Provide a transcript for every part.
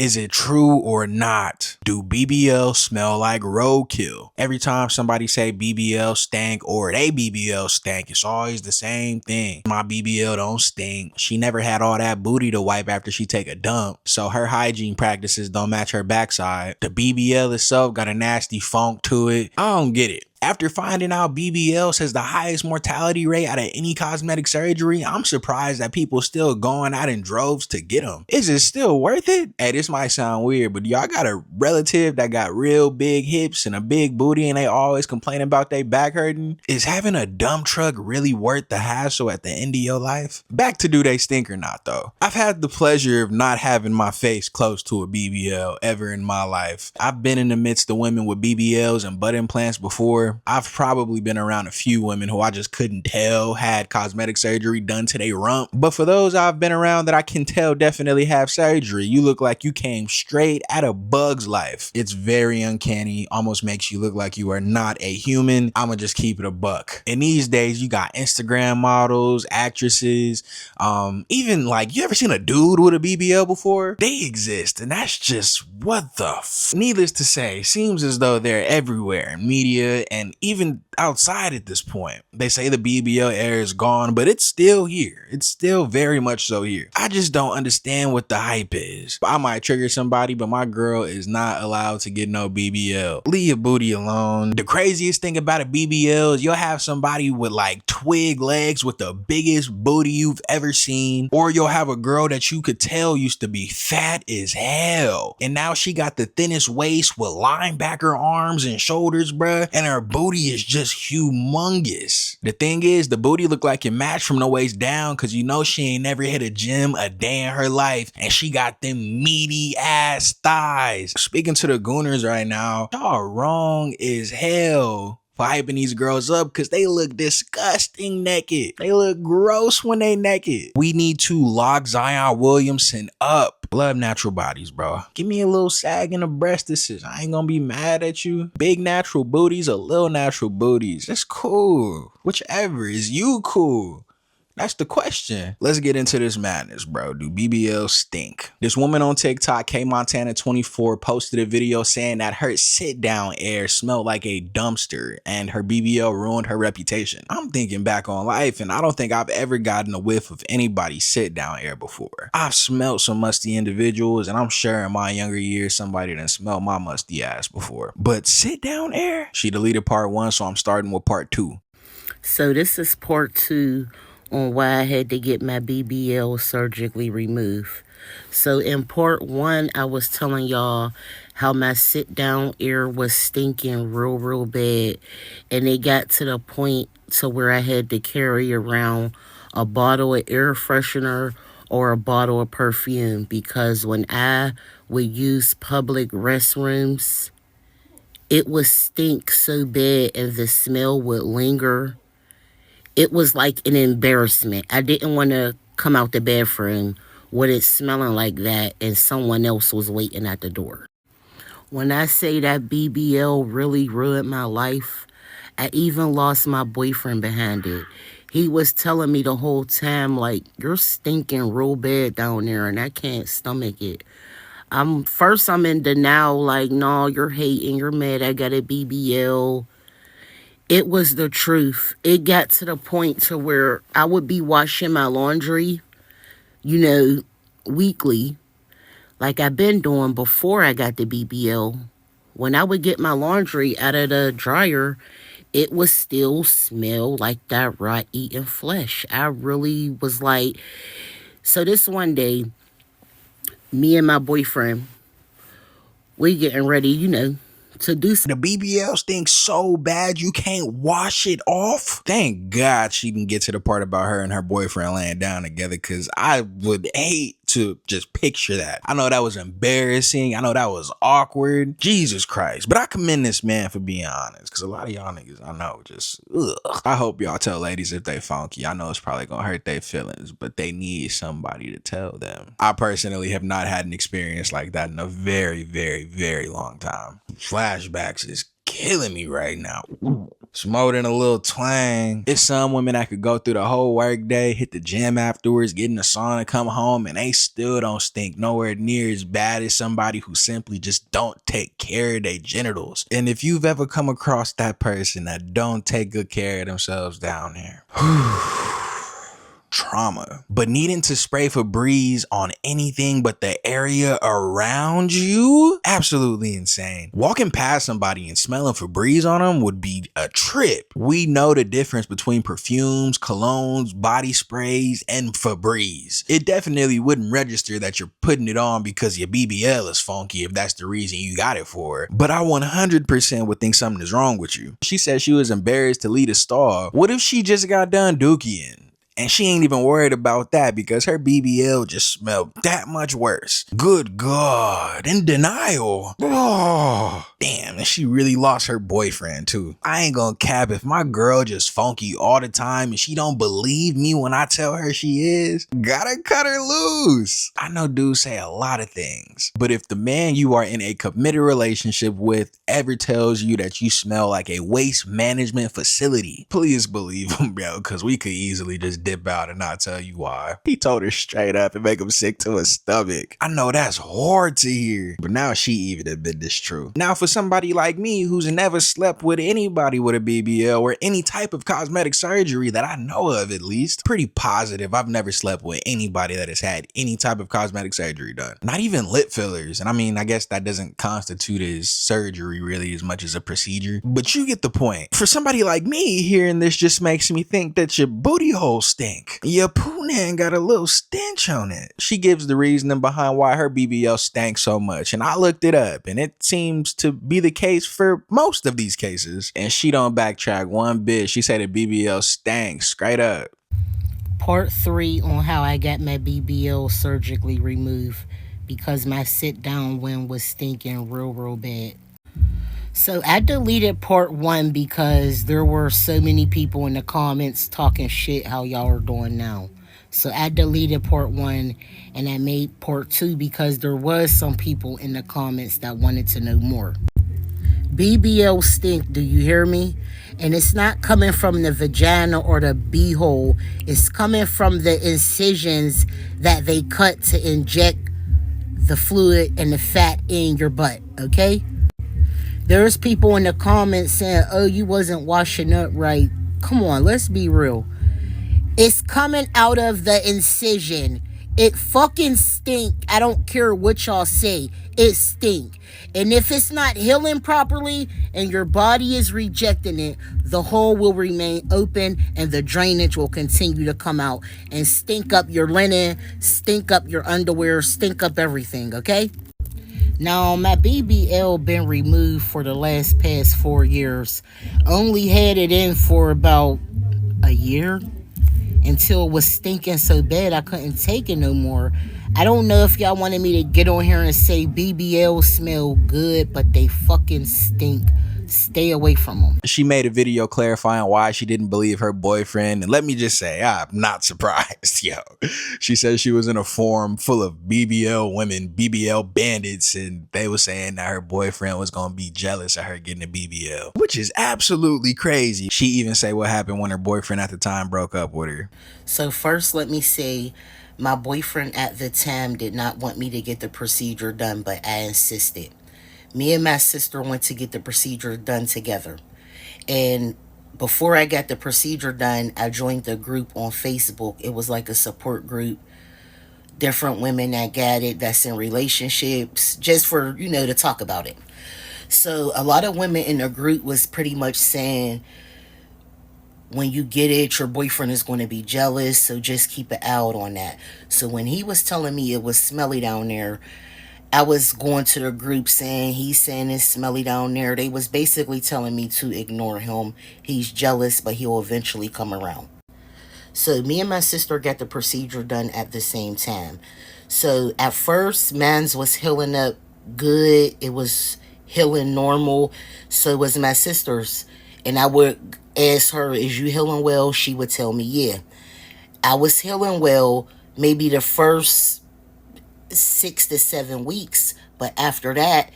Is it true or not? Do BBL smell like roadkill? Every time somebody say BBL stank or they BBL stank, it's always the same thing. My BBL don't stink. She never had all that booty to wipe after she take a dump, so her hygiene practices don't match her backside. The BBL itself got a nasty funk to it. I don't get it. After finding out BBL has the highest mortality rate out of any cosmetic surgery, I'm surprised that people still going out in droves to get them. Is it still worth it? Hey, this might sound weird, but y'all got a relative that got real big hips and a big booty and they always complain about their back hurting? Is having a dump truck really worth the hassle at the end of your life? Back to do they stink or not though. I've had the pleasure of not having my face close to a BBL ever in my life. I've been in the midst of women with BBLs and butt implants before. I've probably been around a few women who I just couldn't tell had cosmetic surgery done to their rump. But for those I've been around that I can tell definitely have surgery, you look like you came straight out of Bug's Life. It's very uncanny, almost makes you look like you are not a human. I'ma just keep it a buck. And these days you got Instagram models, actresses, even like, you ever seen a dude with a BBL before? They exist, and that's just what the Needless to say, seems as though they're everywhere in media and even outside at this point. They say the BBL era is gone, but it's still here. It's still very much so here. I just don't understand what the hype is. I might trigger somebody, but my girl is not allowed to get no BBL. Leave your booty alone. The craziest thing about a BBL is you'll have somebody with like twig legs with the biggest booty you've ever seen, or you'll have a girl that you could tell used to be fat as hell, and now she got the thinnest waist with linebacker arms and shoulders, bruh, and her booty is just humongous. The thing is, the booty look like it matched from the waist down, cause you know she ain't never hit a gym a day in her life, and she got them meaty ass thighs. Speaking to the gooners right now, y'all wrong as hell for hyping these girls up, because they look disgusting naked. They look gross when they naked. We need to lock Zion Williamson up. Love natural bodies, bro. Give me a little sag in the breastises. I ain't gonna be mad at you. Big natural booties or little natural booties, that's cool. Whichever is you cool. That's the question. Let's get into this madness, bro. Do BBL stink? This woman on TikTok, K Montana 24, posted a video saying that her sit-down air smelled like a dumpster and her BBL ruined her reputation. I'm thinking back on life, and I don't think I've ever gotten a whiff of anybody's sit-down air before. I've smelled some musty individuals, and I'm sure in my younger years somebody done smelled my musty ass before. But sit-down air? She deleted part 1, so I'm starting with part 2. So this is part 2 on why I had to get my BBL surgically removed. So in part 1, I was telling y'all how my sit-down air was stinking real bad, and it got to the point to where I had to carry around a bottle of air freshener or a bottle of perfume, because when I would use public restrooms, it would stink so bad and the smell would linger. It was like an embarrassment. I didn't want to come out the bathroom with it smelling like that and someone else was waiting at the door. When I say that BBL really ruined my life, I even lost my boyfriend behind it. He was telling me the whole time, like, you're stinking real bad down there and I can't stomach it. First I'm in denial, like, no, you're hating, you're mad I got a BBL. It was the truth. It got to the point to where I would be washing my laundry, weekly, like I've been doing before I got the BBL. When I would get my laundry out of the dryer, it would still smell like that raw eating flesh. I really was like, so this one day, me and my boyfriend, we getting ready, to do The BBL stinks so bad you can't wash it off. Thank God she didn't get to the part about her and her boyfriend laying down together, because I would hate to just picture that. I know that was embarrassing. I know that was awkward. Jesus Christ. But I commend this man for being honest, because a lot of y'all niggas, I know, just ugh. I hope y'all tell ladies if they funky. I know it's probably gonna hurt their feelings, but they need somebody to tell them. I personally have not had an experience like that in a very long time. Flashbacks is killing me right now. Smote and a little twang. It's some women that could go through the whole work day, hit the gym afterwards, get in the sauna, come home, and they still don't stink nowhere near as bad as somebody who simply just don't take care of their genitals. And if you've ever come across that person that don't take good care of themselves down there, trauma. But needing to spray Febreze on anything but the area around you? Absolutely insane. Walking past somebody and smelling Febreze on them would be a trip. We know the difference between perfumes, colognes, body sprays, and Febreze. It definitely wouldn't register that you're putting it on because your BBL is funky if that's the reason you got it for. But I 100% would think something is wrong with you. She said she was embarrassed to lead a stall. What if she just got done dookieing? And she ain't even worried about that because her BBL just smelled that much worse. Good God, in denial. Oh, damn, and she really lost her boyfriend too. I ain't gonna cap, if my girl just funky all the time and she don't believe me when I tell her she is, gotta cut her loose. I know dudes say a lot of things, but if the man you are in a committed relationship with ever tells you that you smell like a waste management facility, please believe him, bro, because we could easily just dip out and not tell you why. He told her straight up and make him sick to his stomach. I know that's hard to hear, but now she even admit this true. Now for somebody like me who's never slept with anybody with a BBL or any type of cosmetic surgery that I know of, at least, pretty positive I've never slept with anybody that has had any type of cosmetic surgery done. Not even lip fillers. And I mean, I guess that doesn't constitute as surgery really as much as a procedure, but you get the point. For somebody like me, hearing this just makes me think that your booty hole stink. Your poonan got a little stench on it. She gives the reasoning behind why her BBL stank so much, and I looked it up, and it seems to be the case for most of these cases. And she don't backtrack one bit. She said the BBL stank straight up. Part 3 on how I got my BBL surgically removed because my sit down one was stinking real bad. So I deleted part 1 because there were so many people in the comments talking shit how y'all are doing now. So I deleted part 1 and I made part 2 because there was some people in the comments that wanted to know more. BBL stink, do you hear me? And it's not coming from the vagina or the beehole. It's coming from the incisions that they cut to inject the fluid and the fat in your butt, okay? There's people in the comments saying, oh, you wasn't washing up right. Come on, let's be real. It's coming out of the incision. It fucking stink. I don't care what y'all say. It stink. And if it's not healing properly and your body is rejecting it, the hole will remain open and the drainage will continue to come out and stink up your linen, stink up your underwear, stink up everything, okay? Now, my BBL been removed for the past 4 years. Only had it in for about a year until it was stinking so bad I couldn't take it no more. I don't know if y'all wanted me to get on here and say BBL smell good, but they fucking stink. Stay away from them. She made a video clarifying why she didn't believe her boyfriend, and let me just say, I'm not surprised, yo. She said she was in a forum full of BBL women, BBL bandits, and they were saying that her boyfriend was gonna be jealous of her getting a BBL, which is absolutely crazy. She even said what happened when her boyfriend at the time broke up with her. So first, let me say, my boyfriend at the time did not want me to get the procedure done, but I insisted. Me and my sister went to get the procedure done together. And before I got the procedure done, I joined the group on Facebook. It was like a support group. Different women that got it, that's in relationships, just for, to talk about it. So a lot of women in the group was pretty much saying, when you get it, your boyfriend is going to be jealous, so just keep it out on that. So when he was telling me it was smelly down there, I was going to the group saying, he's saying it's smelly down there. They was basically telling me to ignore him. He's jealous, but he'll eventually come around. So me and my sister got the procedure done at the same time. So at first, man's was healing up good. It was healing normal. So was my sister's. And I would ask her, is you healing well? She would tell me, yeah. I was healing well maybe the first 6 to 7 weeks, but after that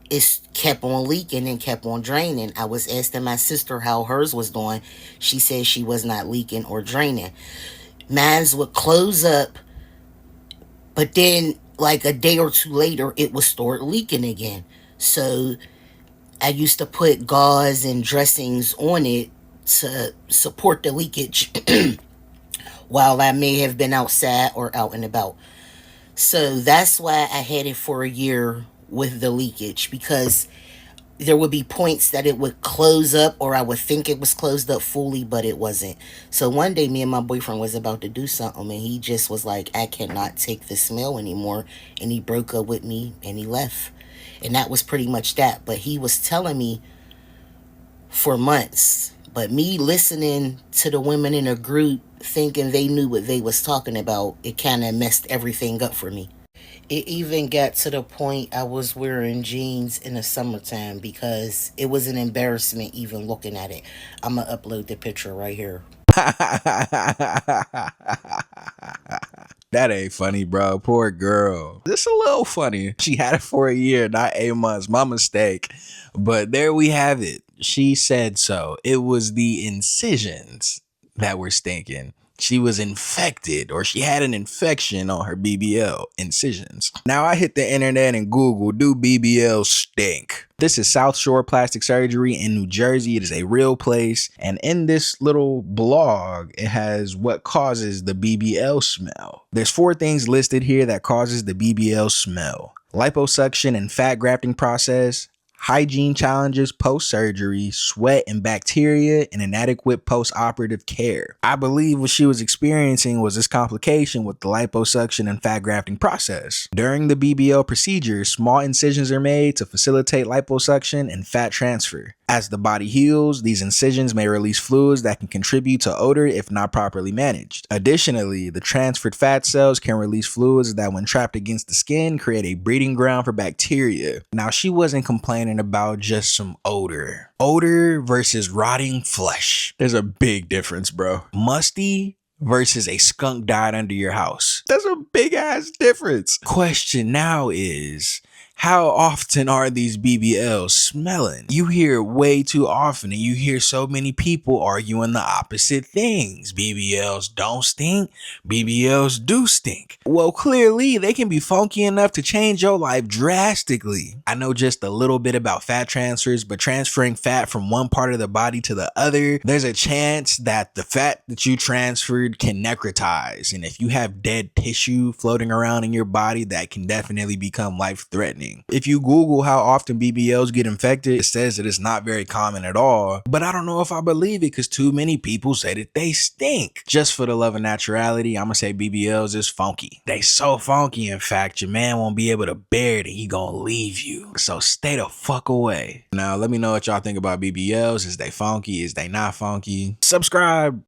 it kept on leaking and kept on draining. I was asking my sister how hers was doing. She said she was not leaking or draining. Mine's would close up, but then like a day or two later, it would start leaking again. So I used to put gauze and dressings on it to support the leakage while I may have been outside or out and about. So that's why I had it for a year with the leakage, because there would be points that it would close up, or I would think it was closed up fully, but it wasn't. So one day me and my boyfriend was about to do something, and he just was like, I cannot take the smell anymore. And he broke up with me and he left. And that was pretty much that. But he was telling me for months. But me listening to the women in a group thinking they knew what they was talking about, it kind of messed everything up for me. It even got to the point I was wearing jeans in the summertime because it was an embarrassment even looking at it. I'm going to upload the picture right here. That ain't funny, bro. Poor girl. This a little funny. She had it for a year, not 8 months. My mistake. But there we have it. She said so. It was the incisions that were stinking. She was infected, or she had an infection on her BBL incisions. Now I hit the internet and Google, do BBL stink? This is South Shore Plastic Surgery in New Jersey. It is a real place. And in this little blog, it has what causes the BBL smell. There's 4 things listed here that causes the BBL smell: liposuction and fat grafting process, hygiene challenges post-surgery, sweat and bacteria, and inadequate post-operative care. I believe what she was experiencing was this complication with the liposuction and fat grafting process. During the BBL procedure, small incisions are made to facilitate liposuction and fat transfer. As the body heals, these incisions may release fluids that can contribute to odor if not properly managed. Additionally, the transferred fat cells can release fluids that, when trapped against the skin, create a breeding ground for bacteria. Now, she wasn't complaining about just some odor. Odor versus rotting flesh. There's a big difference, bro. Musty versus a skunk died under your house. That's a big ass difference. Question now is, how often are these BBLs smelling? You hear it way too often, and you hear so many people arguing the opposite things. BBLs don't stink. BBLs do stink. Well, clearly they can be funky enough to change your life drastically. I know just a little bit about fat transfers, but transferring fat from one part of the body to the other, there's a chance that the fat that you transferred can necrotize. And if you have dead tissue floating around in your body, that can definitely become life-threatening. If you Google how often BBLs get infected, it says that it's not very common at all. But I don't know if I believe it, because too many people say that they stink. Just for the love of naturality, I'm gonna say BBLs is funky. They so funky, in fact, your man won't be able to bear it and he gonna leave you. So stay the fuck away. Now let me know what y'all think about BBLs. Is they funky? Is they not funky? Subscribe.